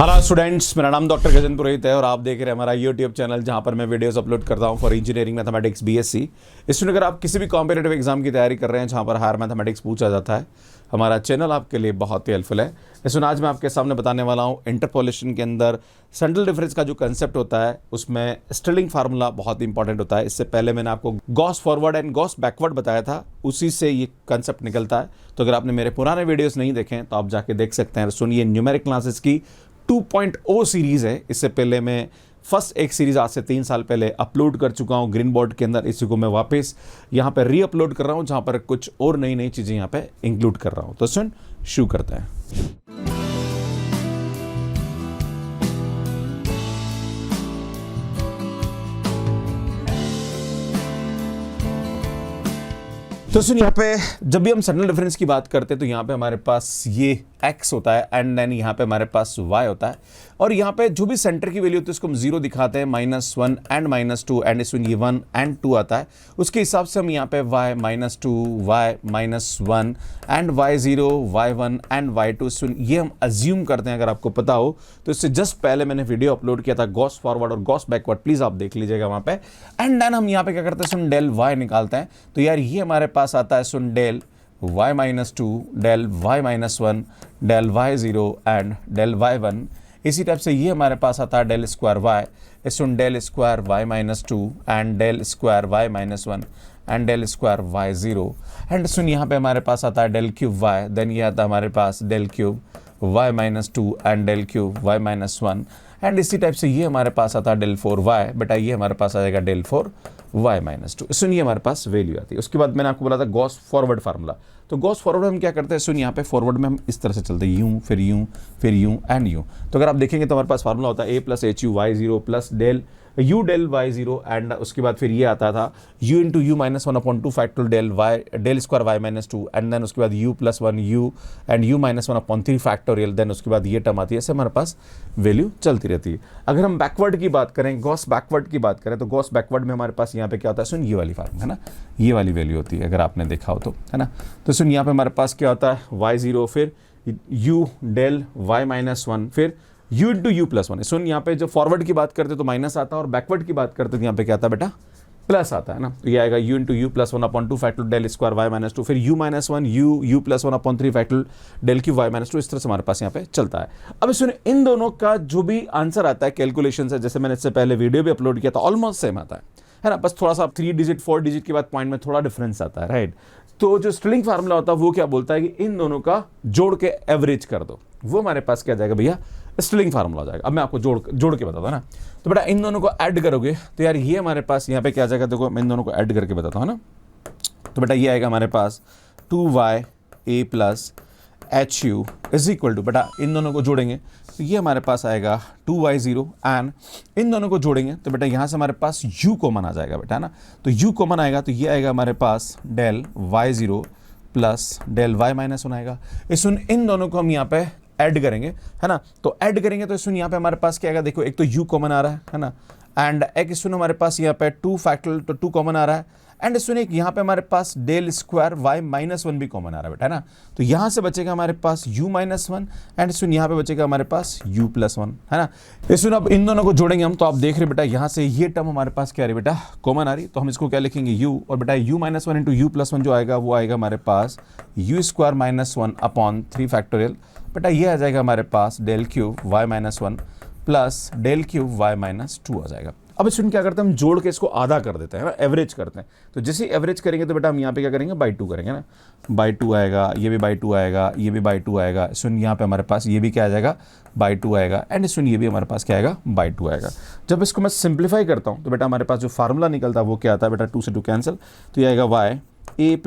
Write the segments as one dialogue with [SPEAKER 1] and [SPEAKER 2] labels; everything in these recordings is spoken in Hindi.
[SPEAKER 1] हेलो स्टूडेंट्स, मेरा नाम डॉक्टर गजेंद्र पुरोहित है और आप देख रहे हैं हमारा यूट्यूब चैनल जहां पर मैं वीडियोस अपलोड करता हूं फॉर इंजीनियरिंग मैथमेटिक्स बीएससी। इसमें अगर आप किसी भी कॉम्पिटिटिव एग्जाम की तैयारी कर रहे हैं जहां पर हायर मैथमेटिक्स पूछा जाता है, हमारा चैनल आपके लिए बहुत ही हेल्पफुल है। इसमें आज मैं आपके सामने बताने वाला हूं इंटरपोलेशन के अंदर सेंट्रल डिफरेंस का जो कंसेप्ट होता है उसमें स्टिलिंग फार्मूला बहुत इंपॉर्टेंट होता है। इससे पहले मैंने आपको Gauss forward and Gauss backward बताया था, उसी से ये कंसेप्ट निकलता है। तो अगर आपने मेरे पुराने वीडियोस नहीं देखे तो आप जाके देख सकते हैं। सुनिए, न्यूमेरिक क्लासेस की 2.0 सीरीज़ है। इससे पहले मैं फर्स्ट एक सीरीज़ आज से 3 साल पहले अपलोड कर चुका हूँ ग्रीन बोर्ड के अंदर। इसी को मैं वापस यहाँ पे री अपलोड कर रहा हूँ, जहाँ पर कुछ और नई नई चीज़ें यहाँ पे इंक्लूड कर रहा हूँ। तो सुन शुरू करते हैं। तो सुन, यहाँ पे जब भी हम सेंट्रल डिफरेंस की बात करते हैं तो यहाँ पे हमारे पास ये x होता है एंड देन यहाँ पे हमारे पास y होता है। और यहाँ पे जो भी सेंटर की वैल्यू होती है उसको हम 0 दिखाते हैं, -1 एंड -2 एंड इसमें ये 1 एंड 2 आता है। उसके हिसाब से हम यहाँ पे y -2 y -1 and y0 y1 and y2 सुन ये हम अज्यूम करते हैं। अगर आपको पता हो तो इससे जस्ट पहले मैंने वीडियो अपलोड किया था गॉस फॉरवर्ड और गॉस बैकवर्ड, प्लीज आप देख लीजिएगा वहाँ पे। एंड देन हम यहाँ पे क्या करते हैं, सुन डेल y निकालते हैं। तो यार ये हमारे पास आता है सुन del y -2 del y -1 del y0 and del y1। इसी टाइप से ये हमारे पास आता है डेल स्क्वायर y सुन del square y -2 and del square y -1 and del square y0 and सुन यहाँ पे हमारे पास आता है डेल क्यूब y, देन ये आता है हमारे पास del cube y -2 and del cube y -1 and इसी टाइप से ये हमारे पास आता है डेल 4y। बेटा ये हमारे पास आ जाएगा डेल 4y -2। सुनिए हमारे पास वैल्यू आती है। उसके बाद मैंने आपको बोला था गॉस फॉरवर्ड फार्मूला। तो गॉस फॉरवर्ड हम क्या करते हैं, सुन यहाँ पे फॉरवर्ड में हम इस तरह से चलते हैं, यूं फिर यूं फिर यूं एंड यूं। तो अगर आप देखेंगे तो हमारे पास फार्मूला होता है a + HU y0 plus del u del y0 and उसके बाद फिर ये आता था u into u -1/2 factorial del y del square y -2 and then उसके बाद u + 1 u and u -1/3 factorial, then उसके बाद ये टर्म आती है। ऐसे हमारे पास वैल्यू चलती रहती है। अगर हम बैकवर्ड की बात करें, गॉस बैकवर्ड की बात करें, तो गॉस बैकवर्ड में हमारे पास यहाँ पे क्या होता है, सुन ये वाली फार्मूला है ना, ये वाली वैल्यू होती है अगर आपने देखा हो तो, है ना। तो सुन यहाँ पे हमारे पास क्या होता है y0 फिर u डेल y -1 फिर u इंटू u + 1। सुन यहाँ पे जब फॉरवर्ड की बात करते तो माइनस आता है और बैकवर्ड की बात करते तो यहाँ पे क्या आता है बेटा, प्लस आता है ना। तो ये आएगा u into u + 1/2 factorial del square y -2 फिर u -1 u + 1/3 factorial del cube y -2। इस तरह से हमारे पास यहाँ पे चलता है। अब सुनिए, इन दोनों का जो भी आंसर आता है कैलकुलेशन से, जैसे मैंने इससे पहले वीडियो भी अपलोड किया था, ऑलमोस्ट सेम आता है ना। बस थोड़ा सा 3 डिजिट 4 डिजिट के बाद पॉइंट में थोड़ा डिफरेंस आता है, राइट। तो जो स्टिलिंग फार्मूला होता है वो क्या बोलता है कि इन दोनों का जोड़ के एवरेज कर दो, वो हमारे पास क्या जाएगा भैया, स्टिलिंग फार्मूला हो जाएगा। अब मैं आपको जोड़ के बताता हूँ ना। तो बेटा इन दोनों को ऐड करोगे तो यार ये हमारे पास यहाँ पे क्या जाएगा, देखो मैं इन दोनों को ऐड करके बताता हूँ ना। तो बेटा ये आएगा हमारे पास 2y + HU is equal to, बेटा इन दोनों को जोड़ेंगे तो ये हमारे पास आएगा 2y0 एंड इन दोनों को जोड़ेंगे तो बेटा यहाँ से हमारे पास u कॉमन आ जाएगा बेटा, है ना। तो u कॉमन आएगा तो ये आएगा हमारे पास del y0 plus del y -1 आएगा। सुन इन दोनों को हम यहाँ पे ऐड करेंगे, है ना। तो ऐड करेंगे तो सुन यहाँ पे हमारे पास क्या आएगा, देखो एक तो u कॉमन आ रहा है ना, एंड एक सुन हमारे पास यहाँ पे 2 फैक्टोरियल तो 2 कॉमन आ रहा है एंड सुन एक यहाँ पे हमारे पास डेल स्क्वायर y -1 भी कॉमन आ रहा है बेटा, है ना। तो यहाँ से बचेगा हमारे पास u -1 एंड सुन यहाँ पे बचेगा हमारे पास u + 1, है ना। सुन अब इन दोनों को जोड़ेंगे हम तो आप देख रहे बेटा यहाँ से ये टर्म हमारे पास क्या आ रही बेटा, कॉमन आ रही। तो हम इसको क्या लिखेंगे u, और बेटा u -1 इंटू u + 1 जो आएगा वो आएगा हमारे पास u² -1/3 फैक्टोरियल। बेटा ये आ जाएगा हमारे पास del cube y -1 plus del cube y -2 आ जाएगा। अब इसमें क्या करते हैं, हम जोड़ के इसको आधा कर देते हैं ना, एवरेज करते हैं। तो जैसे एवरेज करेंगे तो बेटा हम यहाँ पे क्या करेंगे, बाई 2 करेंगे ना, बाई 2 आएगा, ये भी बाई 2 आएगा, ये भी बाई 2 आएगा। सुन यहाँ पे हमारे पास ये भी क्या आ जाएगा, बाई 2 आएगा एंड सुन ये भी हमारे पास क्या आएगा, बाई 2 आएगा। जब इसको मैं सिंप्लीफाई करता हूँ तो बेटा हमारे पास जो फार्मूला निकलता है वो क्या आता है बेटा, 2 से 2 कैंसिल, तो ये आएगा y a +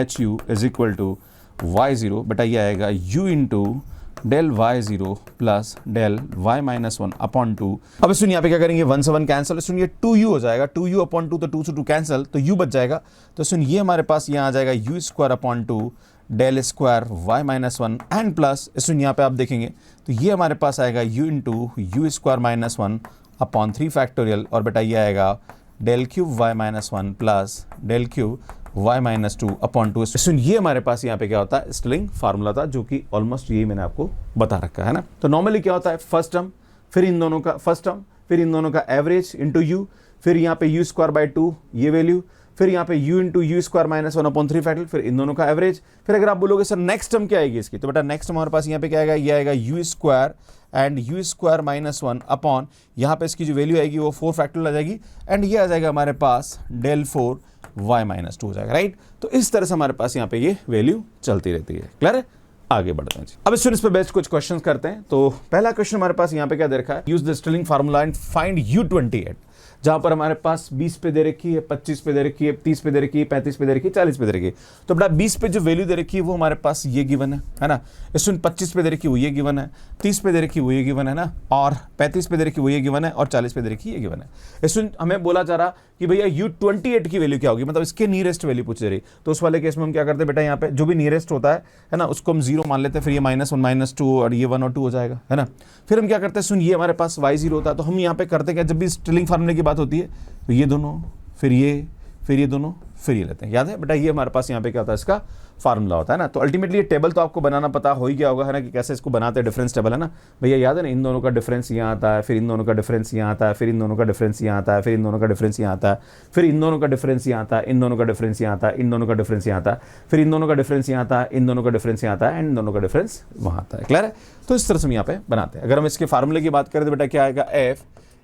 [SPEAKER 1] HU is equal to y0। बेटा ये आएगा u into del y0 plus del y -1/2। अब सुन यहाँ पे क्या करेंगे, 1 से 1 कैंसिल, सुन ये 2u हो जाएगा, 2u/2 तो 2 से 2 कैंसिल तो u बच जाएगा। तो सुन ये हमारे पास यहाँ आ जाएगा u² del square y -1 and plus सुन यहाँ पे आप देखेंगे तो ये हमारे पास आएगा u इंटू u² -1/3 फैक्टोरियल, और बेटा ये आएगा del cube y -1 plus del cube y minus 2 upon 2। सुन, ये हमारे पास यहाँ पे क्या होता है, स्टिलिंग फार्मूला था, जो कि ऑलमोस्ट यही मैंने आपको बता रखा है ना। तो नॉर्मली क्या होता है, फर्स्ट टर्म, फिर इन दोनों का फर्स्ट टर्म, फिर इन दोनों का एवरेज इंटू यू, फिर यहाँ पे यू स्क्वायर बाई 2 ये वैल्यू, फिर यहाँ पे u into u square minus 1 upon 3 factorial, फिर इन दोनों का एवरेज। फिर अगर आप बोलोगे सर नेक्स्ट टर्म क्या आएगी इसकी, तो बेटा नेक्स्ट हमारे पास यहाँ पे क्या आएगा, ये आएगा you square and you square minus 1 upon, यहाँ पे इसकी जो वैल्यू आएगी वो 4 फैक्टोरियल आ जाएगी, एंड ये आ जाएगा हमारे पास डेल 4 y माइनस 2 हो जाएगा, राइट। तो इस तरह से हमारे पास यहाँ पे ये वैल्यू चलती रहती है। क्लियर है, आगे बढ़ते हैं जी। अब इस पे बेस्ट कुछ क्वेश्चंस करते हैं। तो पहला क्वेश्चन हमारे पास यहाँ पे क्या दे रखा है, use the Stilling formula and find u28, जहां पर हमारे पास 20 पे दे रखी है, 25 पे दे रखी है, 30 पे दे रखी है, 35 पे दे रखी है, 40 पे दे रखी है। तो बेटा 20 पे जो वैल्यू दे रखी है वो हमारे पास ये गिवन है ना। इसमें 25 पे दे रखी है वो ये गिवन है, 30 पे दे रखी है वो ये गिवन है ना, और 35 पे दे रखी है वो ये गिवन है, और 40 पे दे रखी है ये गिवन है। इसमें हमें बोला जा रहा कि भैया u28 की वैल्यू क्या होगी, मतलब इसके नियरेस्ट वैल्यू पूछ रही। तो उस वाले केस में हम क्या करते हैं बेटा, यहाँ पे जो भी नियरेस्ट होता है ना, उसको हम 0 मान लेते हैं, फिर ये -1 -2 और ये 1 और 2 हो जाएगा, है ना। फिर हम क्या करते हैं, सुन ये हमारे पास y0 होता है, तो हम यहाँ पे करते क्या, जब भी स्टिलिंग फार्मूले की बात होती है तो ये दोनों, फिर ये दोनों, फिर ये लेते हैं। याद है बेटा, ये हमारे पास यहाँ पे क्या होता है, इसका फार्मूला होता है ना। तो अल्टीमेटली ये टेबल तो आपको बनाना पता हो ही गया होगा, है ना, कि कैसे इसको बनाते हैं, डिफरेंस टेबल है ना भैया, याद है ना। इन दोनों का डिफरेंस यहाँ आता है, फिर इन दोनों का डिफरेंस यहाँ आता है, फिर इन दोनों का डिफरेंस यहाँ आता है, फिर इन दोनों का डिफरेंस यहाँ आता है, फिर इन दोनों का डिफरेंस यहाँ आता है, इन दोनों का डिफरेंस यहाँ आता है, इन दोनों का डिफरेंस यहाँ आता है, फिर इन दोनों का डिफरेंस यहाँ आता है, इन दोनों का डिफरेंस यहाँ आता है, एंड इन दोनों का डिफरेंस वहाँ आता है। क्लियर है। तो इस तरह से हम यहाँ पे बनाते हैं। अगर हम इसके फार्मूले की बात करें तो बेटा क्या आएगा, F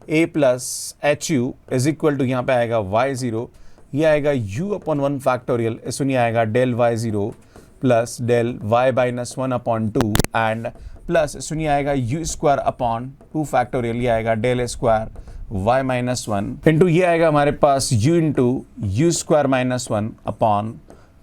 [SPEAKER 1] A plus H U is equal to, यहाँ पे आएगा y0, ये आएगा u अपॉन 1 फैक्टोरियल, इसमें ये आएगा del y0 plus del y minus 1 upon 2 and plus इसमें ये आएगा u स्क्वायर अपॉन 2 फैक्टोरियल, ये आएगा del square y minus 1 into ये आएगा हमारे पास u into u square minus 1 upon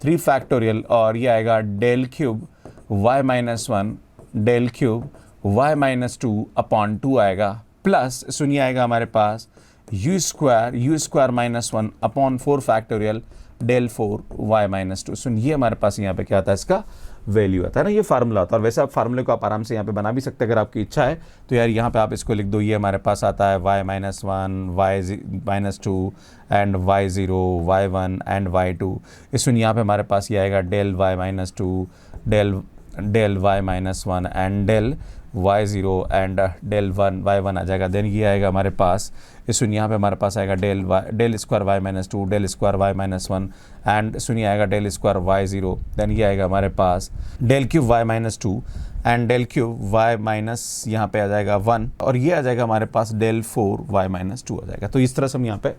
[SPEAKER 1] 3 factorial, और ये आएगा del cube y minus 1 del cube y minus 2 upon 2 आएगा, प्लस सुनिए आएगा हमारे पास u square minus 1 upon 4 factorial del 4 y minus 2। सुन ये हमारे पास यहाँ पे क्या आता है, इसका वैल्यू आता है ना, ये फार्मूला आता है। और वैसे आप फार्मूले को आप आराम से यहाँ पे बना भी सकते हैं अगर आपकी इच्छा है तो यार, यहाँ पे आप इसको लिख दो, ये हमारे पास आता है y minus 1 y minus 2 and y0 y1 and y2। इसमें यहाँ पे हमारे पास ये आएगा del y minus 2 del y minus 1 and del y0 and del 1 y1 आ जाएगा। देन ये आएगा हमारे पास, इसमें यहाँ पे हमारे पास आएगा del square y minus 2 del square y minus 1 and सुनिए आएगा डेल स्क्वायर y0। देन ये आएगा हमारे पास del cube y minus 2 and del cube y minus यहाँ पे आ जाएगा 1, और ये आ जाएगा हमारे पास डेल 4 y माइनस 2 आ जाएगा। तो इस तरह से हम यहाँ पे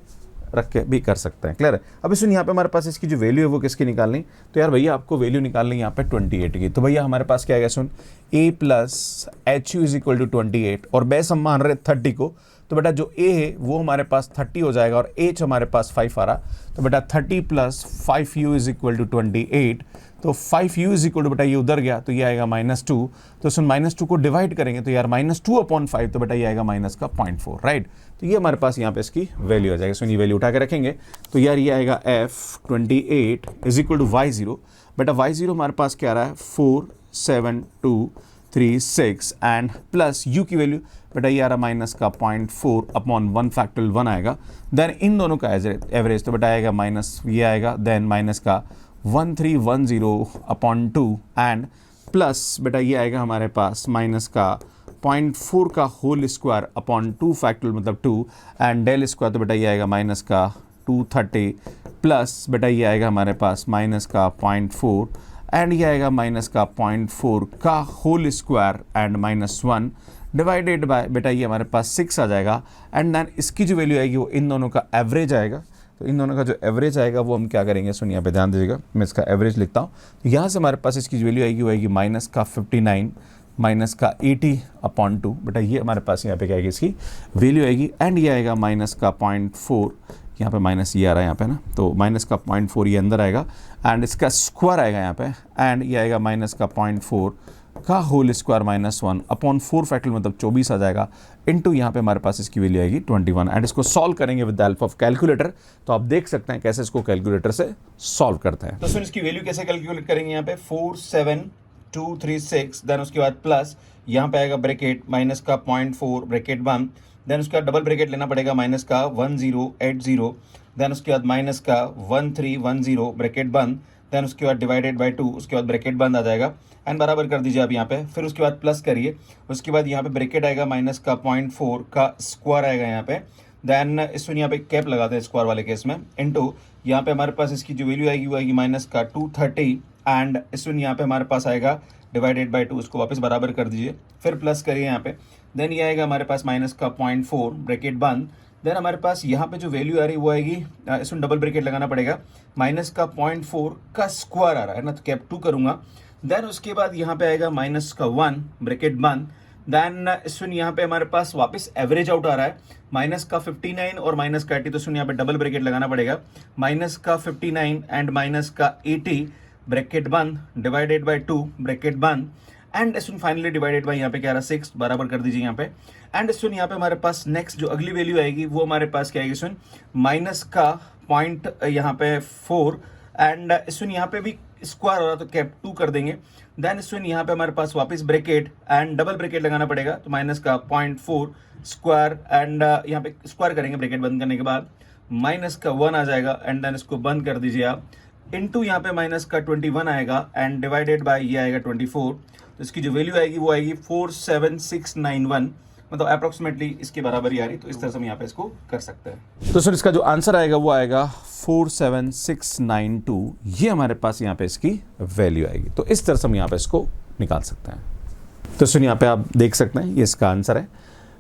[SPEAKER 1] रख के भी कर सकते हैं। क्लियर है। अब सुन यहाँ पे हमारे पास इसकी जो वैल्यू है वो किसकी निकालनी, तो यार भैया आपको वैल्यू निकालनी यहाँ पे 28 की। तो भैया हमारे पास क्या आएगा, सुन a plus H U is equal to 28, और बेस हम मान रहे 30 को, तो बेटा जो a है वो हमारे पास 30 हो जाएगा, और h हमारे पास 5 आ रहा, तो बेटा 30 plus 5u is equal to 28। तो 5u इज इक्वल टू बेटा ये उधर गया तो ये आएगा -2, तो सुन -2 को डिवाइड करेंगे तो यार -2 अपॉन 5, तो बेटा ये आएगा माइनस का 0.4, राइट। तो ये हमारे पास यहाँ पे इसकी वैल्यू आ जाएगी। सुन ये वैल्यू उठा के रखेंगे तो यार ये आएगा f28 is equal to y0, बेटा y0 हमारे पास क्या आ रहा है 47236 एंड प्लस u की वैल्यू बेटा ये आ रहा माइनस का 0.4 अपॉन 1 फैक्टोरियल 1 आएगा। देन इन दोनों का एवरेज तो बेटा आएगा माइनस ये आएगा, देन माइनस का 1310 अपॉन 2 एंड प्लस बेटा ये आएगा हमारे पास माइनस का 0.4 का होल स्क्वायर अपॉन 2 फैक्टोरियल मतलब 2 एंड डेल स्क्वायर, तो बेटा ये आएगा माइनस का 230 प्लस बेटा ये आएगा हमारे पास माइनस का 0.4 एंड ये आएगा माइनस का 0.4 का whole square and -1 divided by बेटा ये हमारे पास 6 आ जाएगा। एंड देन इसकी जो वैल्यू आएगी वो इन दोनों का एवरेज आएगा। तो इन दोनों का जो एवरेज आएगा वो हम क्या करेंगे, सुनिए यहाँ पे ध्यान दीजिएगा, मैं इसका एवरेज लिखता हूँ। तो यहाँ से हमारे पास इसकी जो वैल्यू आएगी वो आएगी माइनस का 59 माइनस का 80 अपॉन 2, बेटा ये हमारे पास यहाँ पे क्या आएगी इसकी वैल्यू आएगी। एंड ये आएगा माइनस का 0.4, यहाँ पे माइनस ये आ रहा है यहाँ पे ना, तो माइनस का 0.4 ये अंदर आएगा एंड इसका स्क्वायर आएगा यहाँ पे, एंड ये आएगा माइनस का 0.4 का होल स्क्वायर -1 अपॉन 4 फैक्टोरियल मतलब 24 आ जाएगा, इनटू यहाँ पे हमारे पास इसकी वैल्यू आएगी 21 एंड इसको सॉल्व करेंगे with the help of calculator. तो आप देख सकते हैं कैसे इसको कैलकुलेटर से सॉल्व करते हैं। तो सुन इसकी वैल्यू कैसे कैलकुलेट करेंगे, यहाँ पे 47236 देन उसके बाद प्लस यहाँ पे आएगा ब्रैकेट माइनस का 0.4 ब्रैकेट 1
[SPEAKER 2] देन उसके बाद डबल ब्रैकेट लेना पड़ेगा माइनस का 1080, देन उसके बाद माइनस का 1310 ब्रैकेट बंद, देन उसके बाद डिवाइडेड बाय 2, उसके बाद ब्रैकेट बंद आ जाएगा एंड बराबर कर दीजिए आप यहाँ पे। फिर उसके बाद प्लस करिए, उसके बाद यहाँ पे ब्रैकेट आएगा माइनस का 0.4 का स्क्वायर आएगा यहाँ पे, देन इसमें यहाँ पे कैप लगाते हैं स्क्वायर वाले केस में, इनटू यहाँ पे हमारे पास इसकी जो वैल्यू आएगी वो आएगी माइनस का 230 एंड इसमें यहाँ पे हमारे पास आएगा डिवाइडेड बाय 2, उसको वापस बराबर कर दीजिए, फिर प्लस करिए यहाँ पे, देन ये आएगा हमारे पास माइनस का 0.4 ब्रैकेट बंद, देन हमारे पास यहाँ पे जो वैल्यू आ रही है वो आएगी, इसमें डबल ब्रैकेट लगाना पड़ेगा, माइनस का 0.4 का स्क्वायर आ रहा है ना, तो कैप 2 करूँगा, देन उसके बाद यहाँ पे आएगा माइनस का 1 ब्रैकेट बंद, देन इसमें यहाँ पे हमारे पास वापस एवरेज आउट आ रहा है माइनस का 59 और माइनस का 80, तो इसमें यहाँ पे डबल ब्रैकेट लगाना पड़ेगा, माइनस का 59 एंड माइनस का 80 ब्रैकेट बंद डिवाइडेड बाय 2 ब्रैकेट बंद एंड इसमें फाइनली डिवाइडेड बाय यहाँ पे क्या आ रहा है 6, बराबर कर दीजिए यहाँ पे एंड इसमें यहाँ पे हमारे पास नेक्स्ट जो अगली वैल्यू आएगी वो हमारे पास क्या आएगी, इसमें माइनस का पॉइंट यहाँ पे 4 एंड इसमें यहाँ पे भी स्क्वायर हो रहा तो कैप 2 कर देंगे, देन इसमें यहाँ पे हमारे पास वापस ब्रैकेट एंड डबल ब्रैकेट लगाना पड़ेगा, तो माइनस का 0.4 स्क्वायर एंड यहाँ पे स्क्वायर करेंगे ब्रैकेट बंद करने के बाद, माइनस का 1 आ जाएगा एंड देन इसको बंद कर दीजिए आप, इनटू यहाँ पे माइनस का 21 आएगा एंड डिवाइडेड बाय ये आएगा 24, तो इसकी जो वैल्यू आएगी वो आएगी 47691, मतलब अप्रोक्सीमेटली इसके बराबर ही आ रही, तो इस तरह से हम यहाँ पे इसको कर सकते हैं।
[SPEAKER 1] तो सर इसका जो आंसर आएगा वो आएगा 47692, ये हमारे पास यहाँ पे इसकी वैल्यू आएगी, तो इस तरह से हम यहाँ पे इसको निकाल सकते हैं। तो सुन यहाँ पे आप देख सकते हैं ये इसका आंसर है।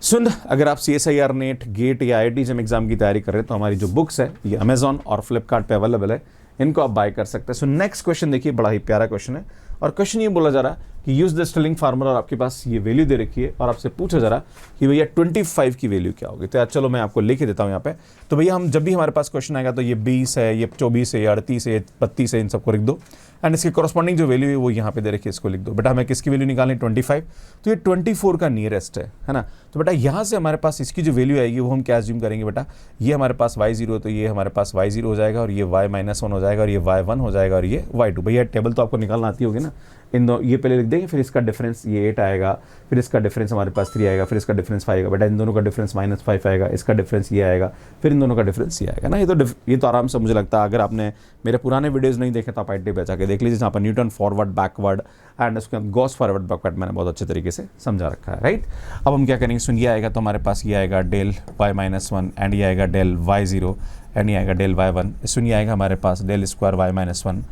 [SPEAKER 1] सुन, अगर आप CSIR नेट गेट या IIT JEM एग्जाम की तैयारी कर रहे हैं तो हमारी जो बुक्स है ये अमेजॉन और फ्लिपकार्ट पे अवेलेबल है, इनको आप बाय कर सकते हैं। सो नेक्स्ट क्वेश्चन देखिए, बड़ा ही प्यारा क्वेश्चन है और क्वेश्चन ये बोला जा रहा है कि यूज द स्टेलिंग फार्मूला और आपके पास ये वैल्यू दे रखी है और आपसे पूछा जा रहा कि भैया 25 की वैल्यू क्या होगी। तो यार चलो मैं आपको लिख ही देता हूँ यहाँ पे। तो भैया हम जब भी हमारे पास क्वेश्चन आएगा तो ये 20 है, ये 24 है, ये 38 है, 32 है, इन सबको लिख दो एंड इसके कॉरस्पॉन्डिंग जो वैल्यू है वो यहाँ पे दे रखी है, इसको लिख दो। बेटा हमें किसकी वैल्यू निकालनी 25, तो ये 24 का नियरेस्ट है ना। तो बेटा यहाँ से हमारे पास इसकी जो वैल्यू आएगी वो हम क्या एज्यूम करेंगे बेटा, ये हमारे पास y0 तो ये हमारे पास y0 हो जाएगा और ये y-1 हो जाएगा और ये y1 हो जाएगा और ये y2। भैया टेबल तो आपको निकालना आती होगी ना, इन दो ये पहले लिख देंगे, फिर इसका डिफरेंस ये 8 आएगा, फिर इसका डिफरेंस हमारे पास 3 आएगा, फिर इसका डिफरेंस 5 आएगा। बेटा इन दोनों का डिफरेंस -5 आएगा, इसका डिफरेंस ये आएगा, फिर इन दोनों का डिफरेंस ये आएगा ना। ये तो आराम से मुझे लगता है, अगर आपने मेरे पुराने वीडियोस नहीं देखे तो आप IIT पे जाके देख लीजिए, जहाँ पर न्यूटन फॉरवर्ड बैकवर्ड एंड उसके बाद गॉस फॉरवर्ड बैकवर्ड मैंने बहुत अच्छे तरीके से समझा रखा है, राइट। अब हम क्या करेंगे, सुन ये आएगा तो हमारे पास ये आएगा डेल y-1 एंड ये आएगा डेल y0 एंड ये आएगा डेल y1, सुन ये आएगा हमारे पास del square y-1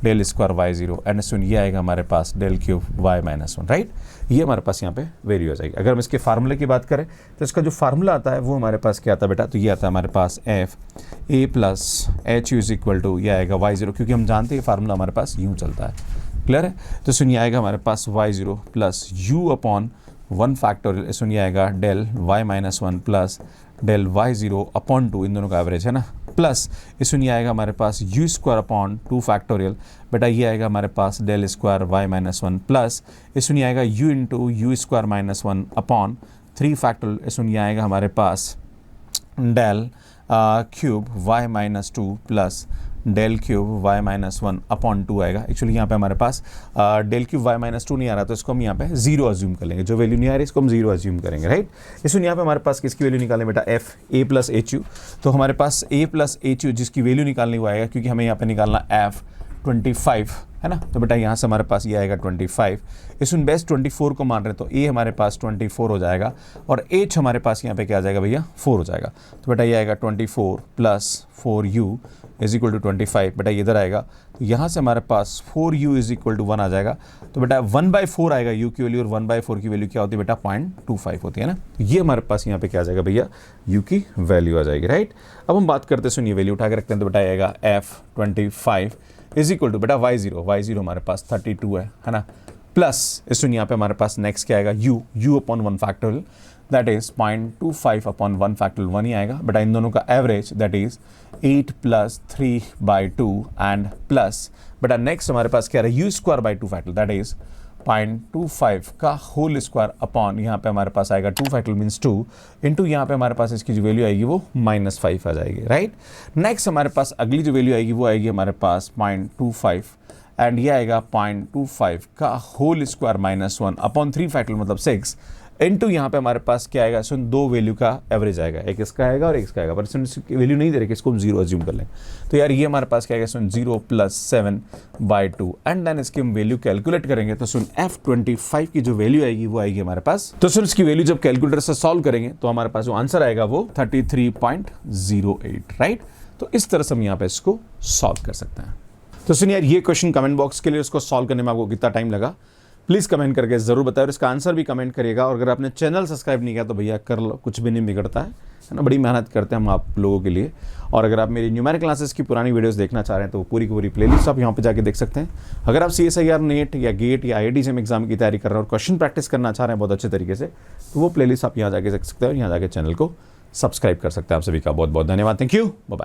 [SPEAKER 1] del square y0 and सुन ये आएगा हमारे पास डेल क्यूब y-1, राइट। ये हमारे पास यहाँ पे वेरी हो जाएगी। अगर हम इसके फार्मूले की बात करें तो इसका जो फार्मूला आता है वो हमारे पास क्या आता है बेटा, तो ये आता है हमारे पास FA plus HU is equal to ये आएगा y0, क्योंकि हम जानते हैं फार्मूला हमारे पास यूँ चलता है, क्लियर है। तो सुन ये आएगा हमारे पास y0 plus U upon 1 factorial, सुन ये आएगा del y-1 plus del y0 upon 2, इन दोनों का एवरेज है ना, प्लस इसमें ये आएगा हमारे पास u स्क्वायर अपॉन 2 फैक्टोरियल, बेटा ये आएगा हमारे पास डेल स्क्वायर y-1 प्लस इसमें ये आएगा u into u square -1 upon 3 factorial, इसमें ये आएगा हमारे पास del cube y-2 plus del cube y-1 upon 2 आएगा। एक्चुअली यहाँ पे हमारे पास डेल क्यूब y-2 नहीं आ रहा, तो इसको हम यहाँ पे 0 अज्यूम कर लेंगे, जो वैल्यू नहीं आ रही इसको हम 0 अज्यूम करेंगे, राइट। इसमें यहाँ पे हमारे पास किसकी वैल्यू निकालें बेटा, FA प्लस HU, तो हमारे पास A प्लस HU जिसकी वैल्यू निकालनी वो आएगा, क्योंकि हमें यहाँ पे निकालना F25 है ना। तो बेटा यहाँ से हमारे पास ये आएगा 25, इसमें बेस्ट 24 को मान रहे हैं तो A हमारे पास 24 हो जाएगा और H हमारे पास यहाँ पे क्या आ जाएगा भैया 4 हो जाएगा। तो बेटा ये आएगा 24 plus 4U is equal to 25, बेटा इधर आएगा तो यहाँ से हमारे पास 4U इज इक्वल टू 1 आ जाएगा। तो बेटा 1/4 आएगा U की वैल्यू और 1/4 की वैल्यू क्या होती है बेटा 0.25 होती है ना। ये हमारे पास यहाँ पे क्या आ जाएगा भैया U की वैल्यू आ जाएगी, राइट। अब हम बात करते हैं, सुनिए वैल्यू उठा के रखते हैं, तो बेटा आएगा F25 इज इक्वल टू बेटा y0 हमारे पास 32 है ना, प्लस इस यहाँ पे हमारे पास नेक्स्ट क्या आएगा u upon 1 factorial that is 0.25 upon 1 factorial 1 ही आएगा। बेटा इन दोनों का average that is 8 plus 3/2 and plus बेटा नेक्स्ट हमारे पास क्या है u square by 2 factorial that is 0.25 का होल स्क्वायर अपॉन यहाँ पे हमारे पास आएगा 2 फैक्टोरियल मीन्स 2 इंटू यहाँ पे हमारे पास इसकी जो वैल्यू आएगी वो -5 आ जाएगी, राइट। नेक्स्ट हमारे पास अगली जो वैल्यू आएगी वो आएगी हमारे पास 0.25 एंड ये आएगा 0.25 का होल स्क्वायर -1 अपॉन 3 फैक्टोरियल मतलब 6 इनटू यहाँ पे हमारे पास क्या आएगा, सुन दो वैल्यू का एवरेज आएगा, एक इसका आएगा और एक इसका आएगा, पर सुन इसकी वैल्यू नहीं दे रहे, इसको हम 0 अज्यूम कर लें। तो यार ये हमारे पास क्या आएगा, सुन 0 + 7/2 एंड देन इसकी हम वैल्यू कैलकुलेट करेंगे। तो सुन F25 की जो वैल्यू आएगी वो आएगी हमारे पास, तो सुन इसकी वैल्यू जब कैलकुलेटर से सॉल्व करेंगे तो हमारे पास जो आंसर आएगा वो 33.08, राइट। तो इस तरह से हम यहाँ पे इसको सॉल्व कर सकते हैं। तो सुनिए यार, ये क्वेश्चन कमेंट बॉक्स के लिए उसको सॉल्व करने में आपको कितना टाइम लगा प्लीज़ कमेंट करके ज़रूर बताएं और इसका आंसर भी कमेंट करिएगा। और अगर आपने चैनल सब्सक्राइब नहीं किया तो भैया कर लो, कुछ भी नहीं बिगड़ता है ना, बड़ी मेहनत करते हैं हम आप लोगों के लिए। और अगर आप मेरी न्यूमेरिक क्लासेस की पुरानी वीडियोस देखना चाह रहे हैं तो वो पूरी की पूरी प्लेलिस्ट आप यहाँ पे जाके देख सकते हैं। अगर आप CSIR नेट या गेट या IIT JEM एग्जाम की तैयारी कर रहे हैं और क्वेश्चन प्रैक्टिस करना चाह रहे हैं बहुत अच्छे तरीके से, तो वो प्लेलिस्ट आप यहाँ जाके देख सकते हैं और यहाँ जाके चैनल को सब्सक्राइब कर सकते हैं। आप सभी का बहुत बहुत धन्यवाद, थैंक यू, बाय।